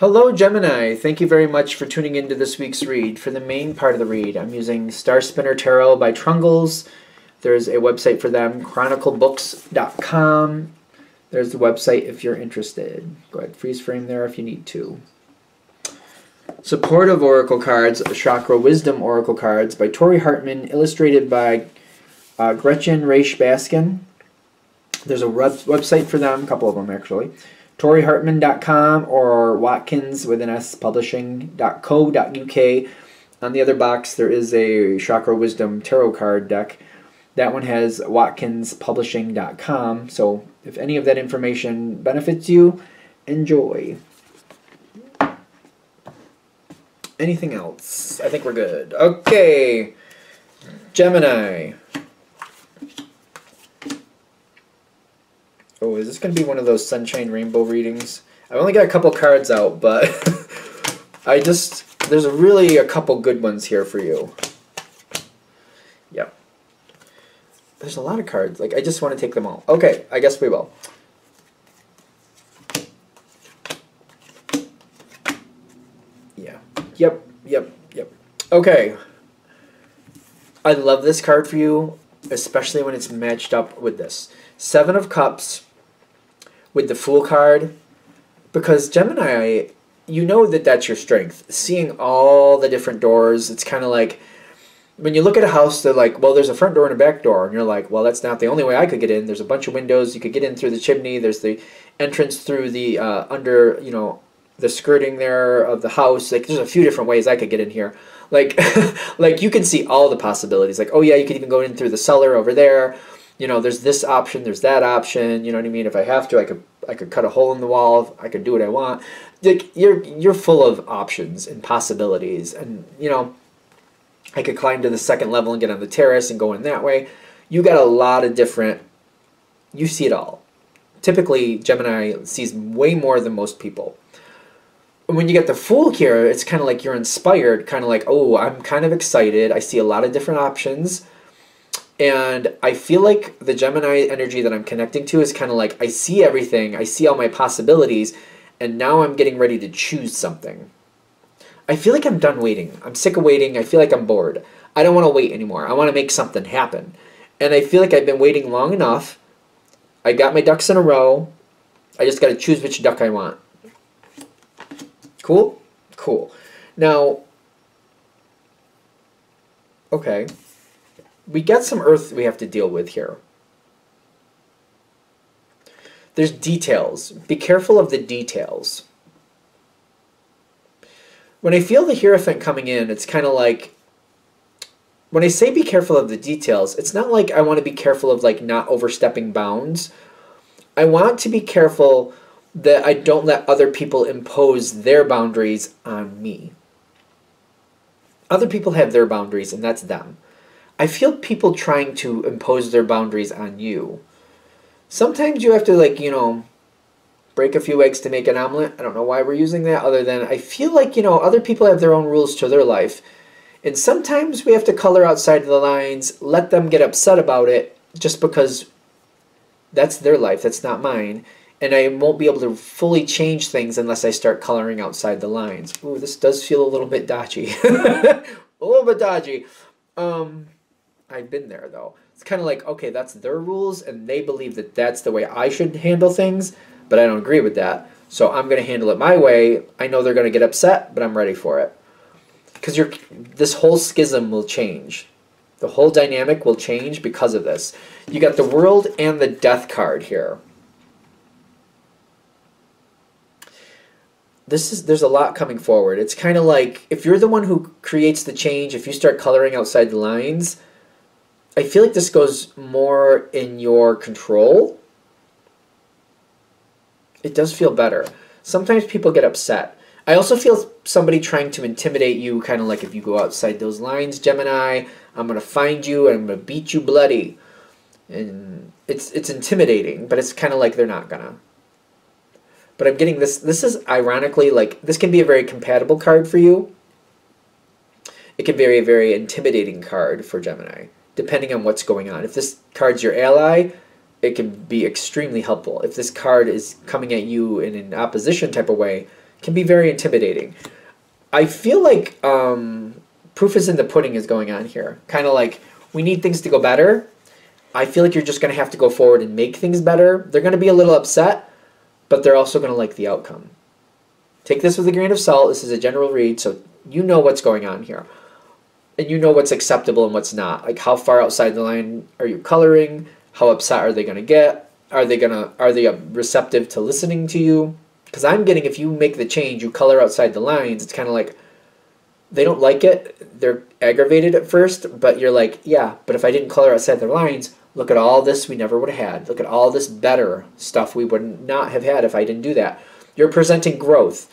Hello, Gemini. Thank you very much for tuning into this week's read. For the main part of the read, I'm using Star Spinner Tarot by Trungles. There's a website for them, chroniclebooks.com. There's the website if you're interested. Go ahead, freeze frame there if you need to. Supportive Oracle Cards, Chakra Wisdom Oracle Cards by Tori Hartman, illustrated by Gretchen Raish Baskin. There's a website for them, a couple of them actually. ToriHartman.com or Watkins with an S Publishing.co.uk. On the other box, there is a Chakra Wisdom Tarot card deck. That one has WatkinsPublishing.com. So if any of that information benefits you, enjoy. Anything else? I think we're good. Okay, Gemini. Oh, is this going to be one of those sunshine rainbow readings? I've only got a couple cards out, but there's really a couple good ones here for you. Yep. There's a lot of cards. Like, I just want to take them all. Okay, I guess we will. Yeah. Yep. Okay. I love this card for you, especially when it's matched up with this. Seven of Cups with the Fool card, because Gemini, you know that that's your strength. Seeing all the different doors, it's kind of like when you look at a house, they're like, well, there's a front door and a back door, and you're like, well, that's not the only way I could get in. There's a bunch of windows. You could get in through the chimney. There's the entrance through the under, you know, the skirting there of the house. Like, there's a few different ways I could get in here. Like, like you can see all the possibilities. Like, oh yeah, you could even go in through the cellar over there. You know, there's this option, there's that option. You know what I mean? If I have to, I could cut a hole in the wall. I could do what I want. Like, you're full of options and possibilities. And you know, I could climb to the second level and get on the terrace and go in that way. You got a lot of different. You see it all. Typically, Gemini sees way more than most people. When you get the Fool here, it's kind of like you're inspired. Kind of like, oh, I'm kind of excited. I see a lot of different options. And I feel like the Gemini energy that I'm connecting to is kind of like, I see everything, I see all my possibilities, and now I'm getting ready to choose something. I feel like I'm done waiting. I'm sick of waiting. I feel like I'm bored. I don't want to wait anymore. I want to make something happen. And I feel like I've been waiting long enough. I got my ducks in a row. I just got to choose which duck I want. Cool? Cool. Now, okay. We got some earth we have to deal with here. There's details. Be careful of the details. When I feel the Hierophant coming in, it's kind of like, when I say be careful of the details, it's not like I want to be careful of like not overstepping bounds. I want to be careful that I don't let other people impose their boundaries on me. Other people have their boundaries, and that's them. I feel people trying to impose their boundaries on you. Sometimes you have to, like, you know, break a few eggs to make an omelet. I don't know why we're using that, other than I feel like, you know, other people have their own rules to their life. And sometimes we have to color outside of the lines, let them get upset about it, just because that's their life, that's not mine. And I won't be able to fully change things unless I start coloring outside the lines. Ooh, this does feel a little bit dodgy. A little bit dodgy. I've been there, though. It's kind of like, okay, that's their rules, and they believe that that's the way I should handle things, but I don't agree with that. So I'm going to handle it my way. I know they're going to get upset, but I'm ready for it. Because this whole schism will change. The whole dynamic will change because of this. You got the World and the Death card here. There's a lot coming forward. It's kind of like, if you're the one who creates the change, if you start coloring outside the lines, I feel like this goes more in your control. It does feel better. Sometimes people get upset. I also feel somebody trying to intimidate you, kind of like, if you go outside those lines, Gemini, I'm going to find you and I'm going to beat you bloody. And it's intimidating, but it's kind of like they're not going to. But I'm getting this. This is ironically, like, this can be a very compatible card for you. It can be a very intimidating card for Gemini, depending on what's going on. If this card's your ally, it can be extremely helpful. If this card is coming at you in an opposition type of way, can be very intimidating. I feel like proof is in the pudding is going on here. Kind of like, we need things to go better. I feel like you're just going to have to go forward and make things better. They're going to be a little upset, but they're also going to like the outcome. Take this with a grain of salt. This is a general read, so you know what's going on here. And you know what's acceptable and what's not. Like, how far outside the line are you coloring? How upset are they going to get? Are they receptive to listening to you? Because I'm getting, if you make the change, you color outside the lines, it's kind of like, they don't like it. They're aggravated at first, but you're like, yeah, but if I didn't color outside the lines, look at all this we never would have had. Look at all this better stuff we would not have had if I didn't do that. You're presenting growth.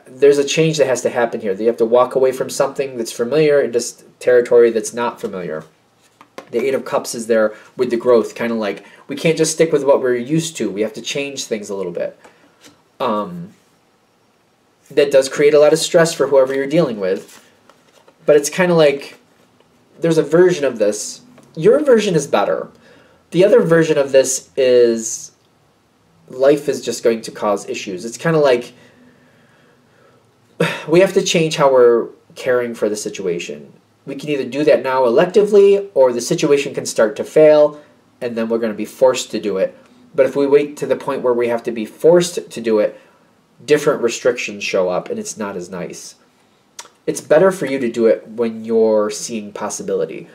There's a change that has to happen here. You have to walk away from something that's familiar into territory that's not familiar. The Eight of Cups is there with the growth, kind of like, we can't just stick with what we're used to. We have to change things a little bit. That does create a lot of stress for whoever you're dealing with. But it's kind of like, there's a version of this. Your version is better. The other version of this is, life is just going to cause issues. It's kind of like, we have to change how we're caring for the situation. We can either do that now electively, or the situation can start to fail, and then we're going to be forced to do it. But if we wait to the point where we have to be forced to do it, different restrictions show up, and it's not as nice. It's better for you to do it when you're seeing possibility.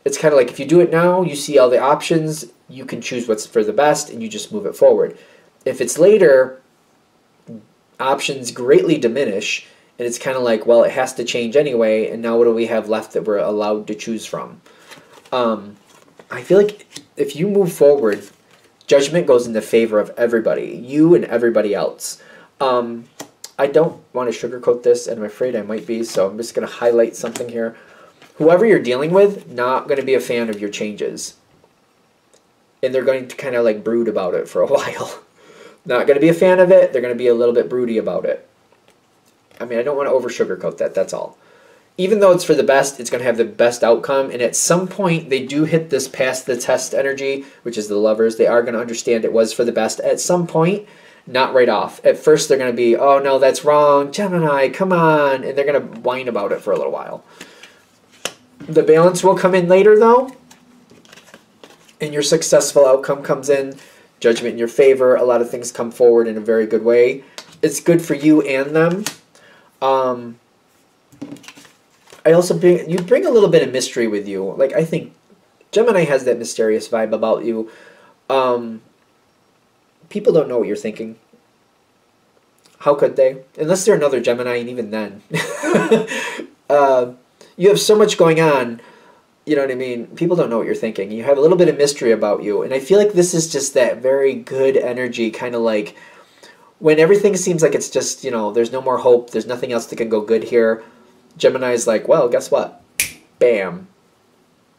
It's kind of like, if you do it now, you see all the options, you can choose what's for the best, and you just move it forward. If it's later, options greatly diminish, and it's kind of like, well, it has to change anyway, and now what do we have left that we're allowed to choose from? I feel like if you move forward, judgment goes in the favor of everybody, you and everybody else. I don't want to sugarcoat this, and I'm afraid I might be, so I'm just going to highlight something here. Whoever you're dealing with, not going to be a fan of your changes. And they're going to kind of like brood about it for a while. Not going to be a fan of it. They're going to be a little bit broody about it. I mean, I don't want to over sugarcoat that, that's all. Even though it's for the best, it's going to have the best outcome. And at some point, they do hit this past the test energy, which is the Lovers. They are going to understand it was for the best at some point, not right off. At first, they're going to be, oh, no, that's wrong. Gemini, come on. And they're going to whine about it for a little while. The balance will come in later, though. And your successful outcome comes in. Judgment in your favor. A lot of things come forward in a very good way. It's good for you and them. I also you bring a little bit of mystery with you. Like, I think Gemini has that mysterious vibe about you. People don't know what you're thinking. How could they? Unless they're another Gemini, and even then. You have so much going on, you know what I mean? People don't know what you're thinking. You have a little bit of mystery about you. And I feel like this is just that very good energy, kind of like when everything seems like it's just, you know, there's no more hope, there's nothing else that can go good here. Gemini's like, well, guess what? Bam.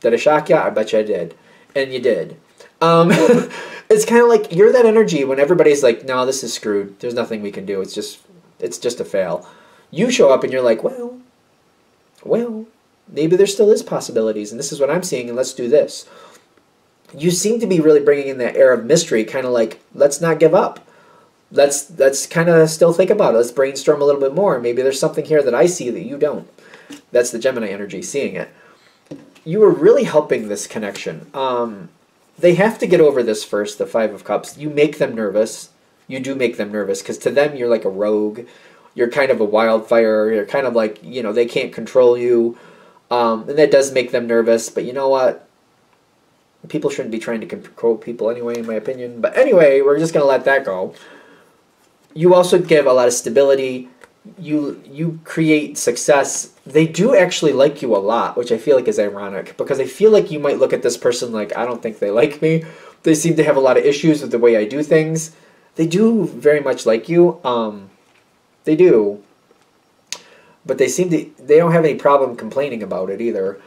Did I shock you? I bet you I did. And you did. It's kind of like, you're that energy when everybody's like, no, this is screwed. There's nothing we can do. It's just a fail. You show up and you're like, well, maybe there still is possibilities, and this is what I'm seeing, and let's do this. You seem to be really bringing in that air of mystery, kind of like, let's not give up. Let's kind of still think about it. Let's brainstorm a little bit more. Maybe there's something here that I see that you don't. That's the Gemini energy, seeing it. You are really helping this connection. They have to get over this first, the Five of Cups. You make them nervous. You do make them nervous, because to them, you're like a rogue. You're kind of a wildfire. You're kind of like, you know, they can't control you. And that does make them nervous. But you know what? People shouldn't be trying to control people anyway, in my opinion. But anyway, we're just going to let that go. You also give a lot of stability. You create success. They do actually like you a lot, which I feel like is ironic. Because I feel like you might look at this person like, I don't think they like me. They seem to have a lot of issues with the way I do things. They do very much like you. They do. But they don't have any problem complaining about it either.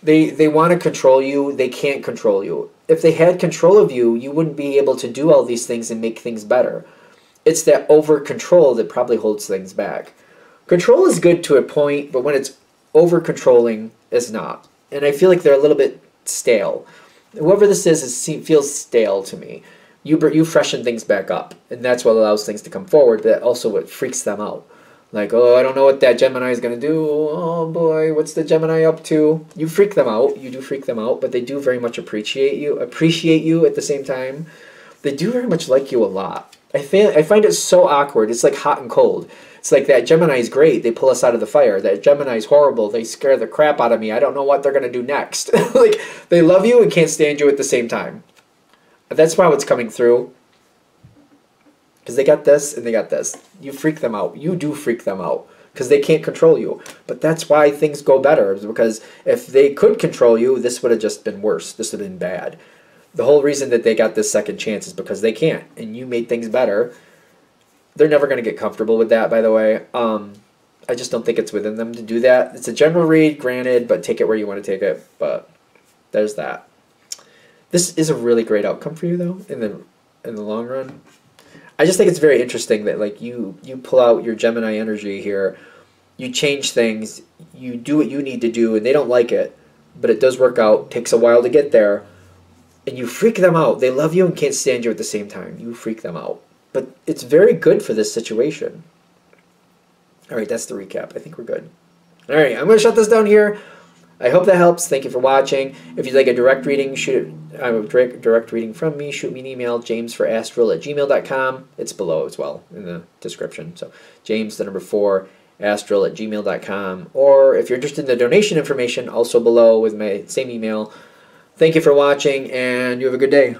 They want to control you. They can't control you. If they had control of you, you wouldn't be able to do all these things and make things better. It's that over-control that probably holds things back. Control is good to a point, but when it's over-controlling, it's not. And I feel like they're a little bit stale. Whoever this is feels stale to me. you freshen things back up, and that's what allows things to come forward. But also what freaks them out. Like, oh, I don't know what that Gemini is going to do. Oh, boy, what's the Gemini up to? You freak them out. You do freak them out, but they do very much appreciate you at the same time. They do very much like you a lot. I find it so awkward. It's like hot and cold. It's like that Gemini is great. They pull us out of the fire. That Gemini is horrible. They scare the crap out of me. I don't know what they're going to do next. Like, they love you and can't stand you at the same time. That's why what's coming through. Because they got this and they got this. You freak them out. You do freak them out. Because they can't control you. But that's why things go better. Because if they could control you, this would have just been worse. This would have been bad. The whole reason that they got this second chance is because they can't. And you made things better. They're never going to get comfortable with that, by the way. I just don't think it's within them to do that. It's a general read, granted, but take it where you want to take it. But there's that. This is a really great outcome for you, though, in the long run. I just think it's very interesting that like you pull out your Gemini energy here, you change things, you do what you need to do, and they don't like it, but it does work out. Takes a while to get there, and you freak them out. They love you and can't stand you at the same time. You freak them out, but it's very good for this situation. All right, that's the recap. I think we're good. All right, I'm going to shut this down here. I hope that helps. Thank you for watching. If you'd like a direct reading, direct reading from me, shoot me an email, jamesforastral@gmail.com. It's below as well in the description. So james4astral@gmail.com. Or if you're interested in the donation information, also below with my same email. Thank you for watching, and you have a good day.